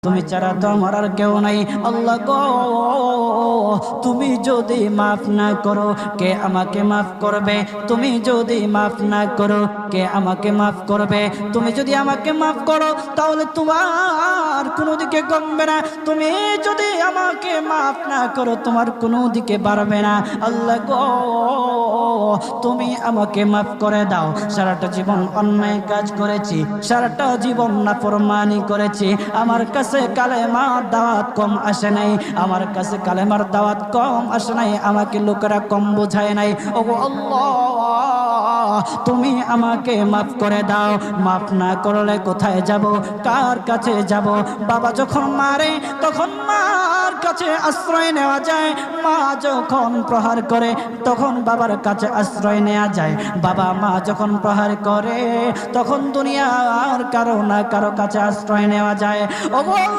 তুমি ছাড়া তো আমার আর কেউ নাই। আল্লাহ গো, তুমি যদি মাফ না করো কে আমাকে মাফ করবে? তুমি যদি মাফ না করো কে আমাকে মাফ করবে? তুমি যদি আমাকে মাফ করো তাহলে তোমার কোনো দিকে কমবে না, তুমি যদি আমাকে মাফ না করো তোমার কোনো দিকে বাড়বে না। আল্লাহ গো, তুমি আমাকে মাফ করে দাও। সারাটা জীবন অন্যায় কাজ করেছি, সারাটা জীবন নাফরমানি করেছি, আমার কাছে কালেমার দাওয়াত কম আসে নাই, আমার কাছে কালেমার দাওয়াত কম আসে নাই, আমাকে লোকেরা কম বোঝায় নাই। ওগো আল্লাহ, তুমি আমাকে মাফ করে দাও। মাফ না করলে কোথায় যাব, কার কাছে যাব? বাবা যখন মারে তখন মার কাছে আশ্রয় নেওয়া যায়, মা যখন প্রহার করে তখন বাবার কাছে আশ্রয় নেওয়া যায়, বাবা মা যখন প্রহার করে তখন দুনিয়ার কারো না কারো কাছে আশ্রয় নেওয়া যায়। ওগো